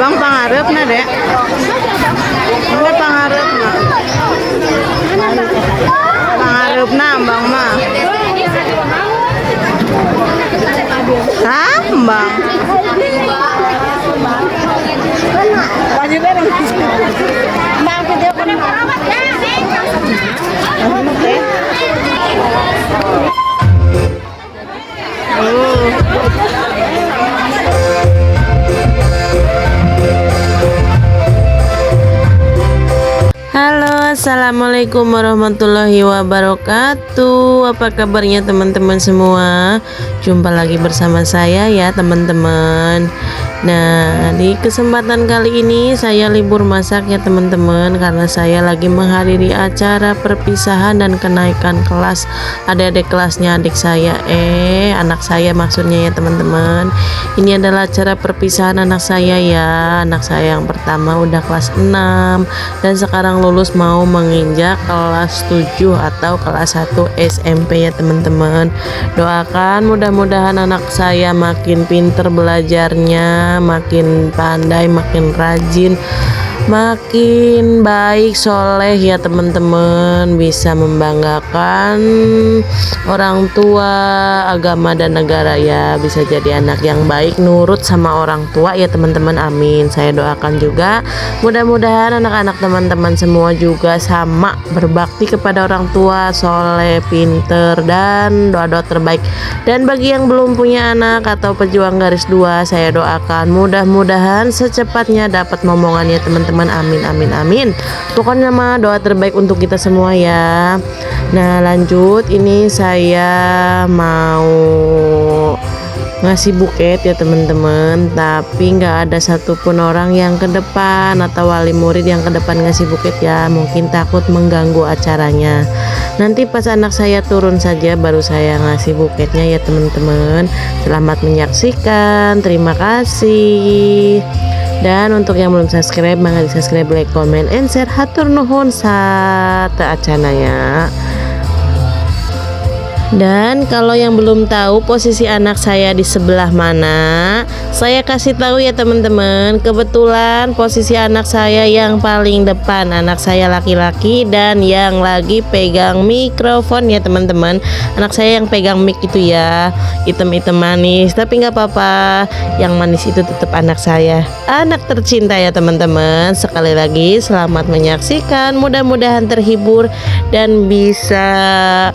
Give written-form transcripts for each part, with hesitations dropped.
Abang pangarepna dek. Ini pangarepna. Pangarepna abang mah. Tambang. Halo, assalamualaikum warahmatullahi wabarakatuh. Apa kabarnya teman-teman semua? Jumpa lagi bersama saya ya teman-teman. Nah, di kesempatan kali ini saya libur masak ya teman-teman, karena saya lagi menghadiri acara perpisahan dan kenaikan kelas adik-adik kelasnya adik saya, anak saya maksudnya ya teman-teman. Ini adalah acara perpisahan anak saya ya. Anak saya yang pertama udah kelas 6 dan sekarang lulus mau menginjak kelas 7 atau kelas 1 SMP ya teman-teman. Doakan mudah-mudahan anak saya makin pinter belajarnya, makin pandai, makin rajin, makin baik, soleh ya teman-teman, bisa membanggakan orang tua, agama dan negara ya, bisa jadi anak yang baik, nurut sama orang tua ya teman-teman, amin. Saya doakan juga mudah-mudahan anak-anak teman-teman semua juga sama, berbakti kepada orang tua, soleh, pinter, dan doa-doa terbaik. Dan bagi yang belum punya anak atau pejuang garis 2, saya doakan mudah-mudahan secepatnya dapat momongan ya teman-teman, amin amin amin. Pokoknya mah doa terbaik untuk kita semua ya. Nah lanjut, ini saya mau ngasih buket ya teman-teman, tapi nggak ada satupun orang yang ke depan atau wali murid yang ke depan ngasih buket ya, mungkin takut mengganggu acaranya. Nanti pas anak saya turun saja baru saya ngasih buketnya ya teman-teman. Selamat menyaksikan, terima kasih. Dan untuk yang belum subscribe, mangga di subscribe, like, comment, and share. Hatur nuhun sate acana ya. Dan kalau yang belum tahu posisi anak saya di sebelah mana, saya kasih tahu ya teman-teman. Kebetulan posisi anak saya yang paling depan, anak saya laki-laki dan yang lagi pegang mikrofon ya teman-teman. Anak saya yang pegang mic itu ya, item-item manis, tapi nggak apa-apa, yang manis itu tetap anak saya, anak tercinta ya teman-teman. Sekali lagi selamat menyaksikan, mudah-mudahan terhibur dan bisa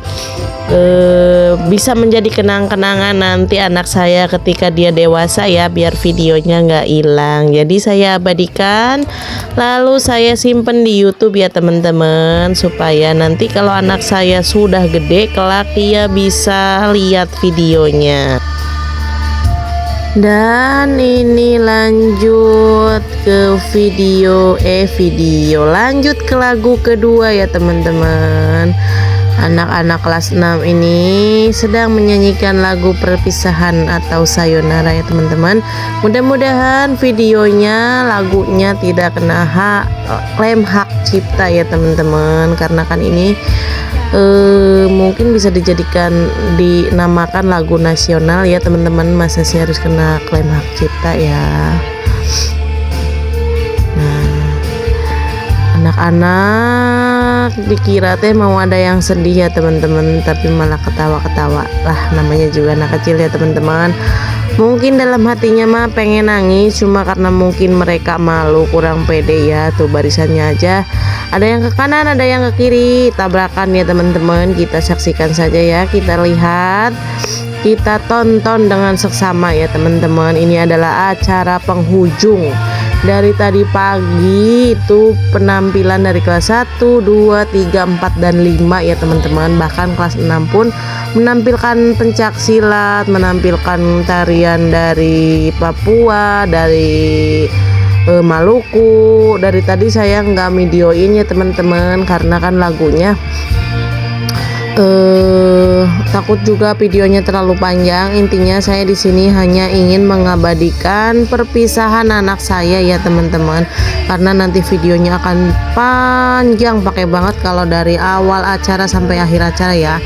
menjadi kenang-kenangan nanti anak saya ketika dia dewasa ya, biar videonya nggak hilang. Jadi saya abadikan lalu saya simpen di YouTube ya teman-teman, supaya nanti kalau anak saya sudah gede kelak dia bisa lihat videonya. Dan ini lanjut ke video lanjut ke lagu kedua ya teman-teman. Anak-anak kelas 6 ini sedang menyanyikan lagu perpisahan atau sayonara ya teman-teman. Mudah-mudahan videonya, lagunya tidak kena klaim hak cipta ya teman-teman, karena kan ini mungkin bisa dinamakan lagu nasional ya teman-teman. Masa sih harus kena klaim hak cipta ya. Nah, anak-anak dikira teh mau ada yang sedih ya teman-teman, tapi malah ketawa-ketawa lah, namanya juga anak kecil ya teman-teman. Mungkin dalam hatinya mah pengen nangis, cuma karena mungkin mereka malu, kurang pede ya. Tuh barisannya aja, ada yang ke kanan, ada yang ke kiri, tabrakan ya teman-teman. Kita saksikan saja ya, kita lihat, kita tonton dengan seksama ya teman-teman. Ini adalah acara penghujung. Dari tadi pagi itu penampilan dari kelas 1, 2, 3, 4, dan 5 ya teman-teman. Bahkan kelas 6 pun menampilkan pencak silat, menampilkan tarian dari Papua, dari Maluku. Dari tadi saya nggak videoin ya teman-teman, karena kan lagunya takut juga videonya terlalu panjang. Intinya saya di sini hanya ingin mengabadikan perpisahan anak saya ya teman-teman, karena nanti videonya akan panjang pakai banget kalau dari awal acara sampai akhir acara ya.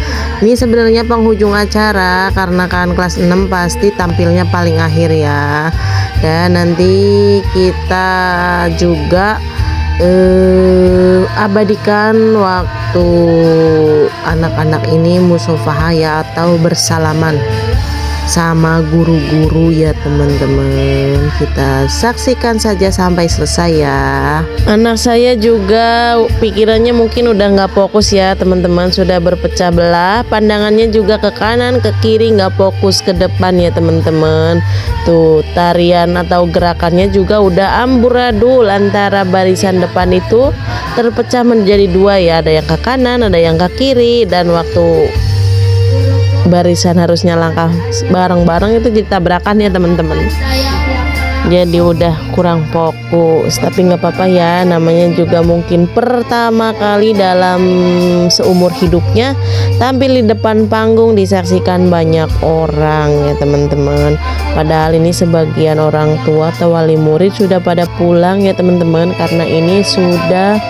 Ini sebenarnya penghujung acara karena kan kelas 6 pasti tampilnya paling akhir ya. Dan nanti kita juga abadikan waktu anak-anak ini musofahah ya, atau bersalaman sama guru-guru ya teman-teman. Kita saksikan saja sampai selesai ya. Anak saya juga pikirannya mungkin udah nggak fokus ya teman-teman, sudah berpecah belah, pandangannya juga ke kanan ke kiri, nggak fokus ke depan ya teman-teman. Tuh tarian atau gerakannya juga udah amburadul, antara barisan depan itu terpecah menjadi dua ya, ada yang ke kanan ada yang ke kiri, dan waktu barisan harusnya langkah bareng-bareng itu jadi tabrakan ya teman-teman. Jadi udah kurang fokus, tapi nggak apa-apa ya, namanya juga mungkin pertama kali dalam seumur hidupnya tampil di depan panggung disaksikan banyak orang ya teman-teman. Padahal ini sebagian orang tua atau wali murid sudah pada pulang ya teman-teman, karena ini sudah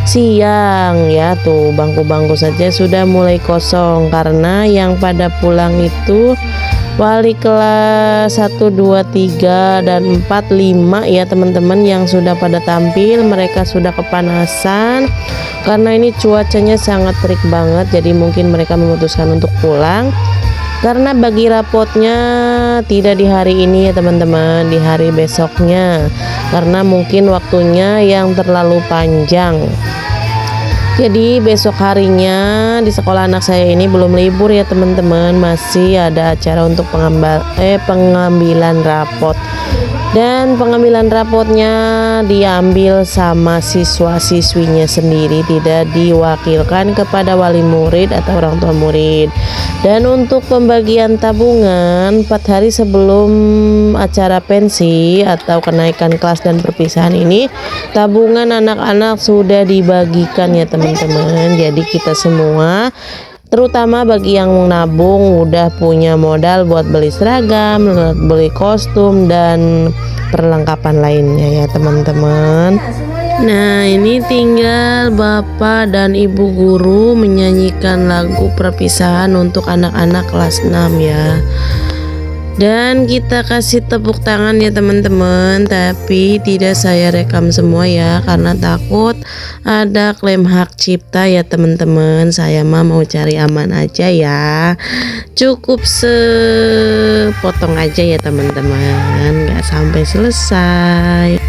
siang ya. Tuh bangku-bangku saja sudah mulai kosong karena yang pada pulang itu wali kelas 1, 2, 3 dan 4, 5 ya teman-teman, yang sudah pada tampil. Mereka sudah kepanasan karena ini cuacanya sangat terik banget, jadi mungkin mereka memutuskan untuk pulang karena bagi rapotnya tidak di hari ini ya teman-teman, di hari besoknya, karena mungkin waktunya yang terlalu panjang. Jadi besok harinya di sekolah anak saya ini belum libur ya teman-teman, masih ada acara untuk pengambilan rapot. Dan pengambilan rapotnya diambil sama siswa-siswinya sendiri, tidak diwakilkan kepada wali murid atau orang tua murid. Dan untuk pembagian tabungan 4 hari sebelum acara pensi atau kenaikan kelas dan perpisahan ini, tabungan anak-anak sudah dibagikan ya teman-teman. Jadi kita semua, terutama bagi yang nabung, udah punya modal buat beli seragam, beli kostum dan perlengkapan lainnya ya teman-teman. Nah ini tinggal bapak dan ibu guru menyanyikan lagu perpisahan untuk anak-anak kelas 6 ya. Dan kita kasih tepuk tangan ya teman-teman, tapi tidak saya rekam semua ya, karena takut ada klaim hak cipta ya teman-teman. Saya mah mau cari aman aja ya, cukup sepotong aja ya teman-teman, nggak sampai selesai.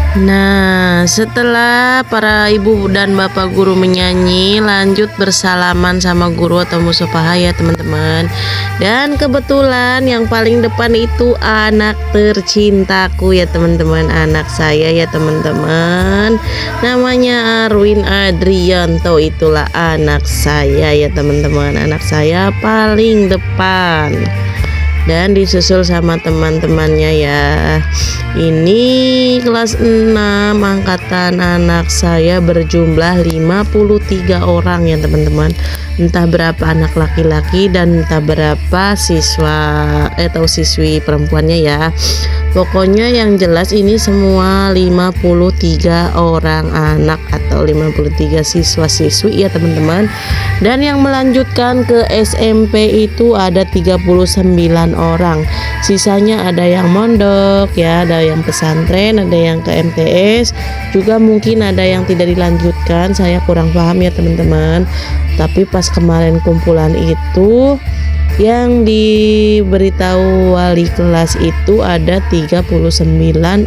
Nah setelah para ibu dan bapak guru menyanyi, lanjut bersalaman sama guru atau musofahah ya teman-teman. Dan kebetulan yang paling depan itu anak tercintaku ya teman-teman, anak saya ya teman-teman, namanya Arwin Adrianto. Itulah anak saya ya teman-teman, anak saya paling depan dan disusul sama teman-temannya ya. Ini kelas 6 angkatan anak saya berjumlah 53 orang ya teman-teman. Entah berapa anak laki-laki dan entah berapa siswa atau siswi perempuannya ya. Pokoknya yang jelas ini semua 53 orang anak atau 53 siswa-siswi ya teman-teman. Dan yang melanjutkan ke SMP itu ada 39 orang. Sisanya ada yang mondok ya, ada yang pesantren, ada yang ke MTS, juga mungkin ada yang tidak dilanjutkan. Saya kurang paham ya teman-teman. Tapi pas kemarin kumpulan itu yang diberitahu wali kelas itu ada 39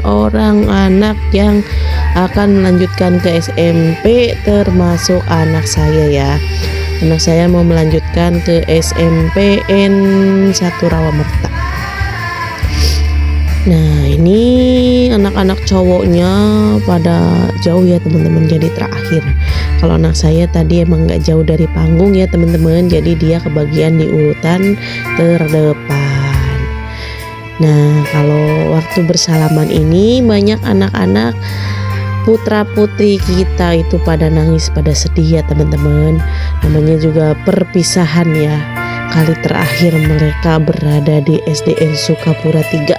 orang anak yang akan melanjutkan ke SMP, termasuk anak saya ya. Anak saya mau melanjutkan ke SMPN 1 Rawamerta. Nah ini anak-anak cowoknya pada jauh ya teman-teman, jadi terakhir. Kalau anak saya tadi emang nggak jauh dari panggung ya teman-teman, jadi dia kebagian di urutan terdepan. Nah kalau waktu bersalaman ini banyak anak-anak putra-putri kita itu pada nangis, pada sedih ya teman-teman. Namanya juga perpisahan ya. Kali terakhir mereka berada di SDN Sukapura 3.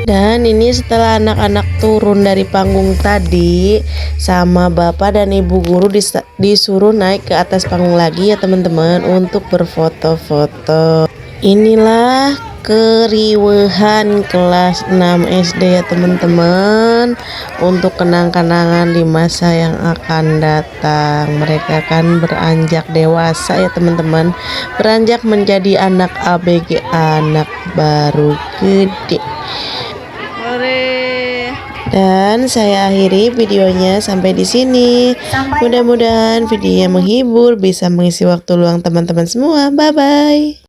Dan ini setelah anak-anak turun dari panggung tadi, sama bapak dan ibu guru disuruh naik ke atas panggung lagi ya teman-teman untuk berfoto-foto. Inilah keriuhan kelas 6 SD ya teman-teman, untuk kenang-kenangan di masa yang akan datang. Mereka akan beranjak dewasa ya teman-teman, beranjak menjadi anak ABG, anak baru gede. Dan saya akhiri videonya sampai di sini. Mudah-mudahan videonya menghibur, bisa mengisi waktu luang teman-teman semua. Bye bye.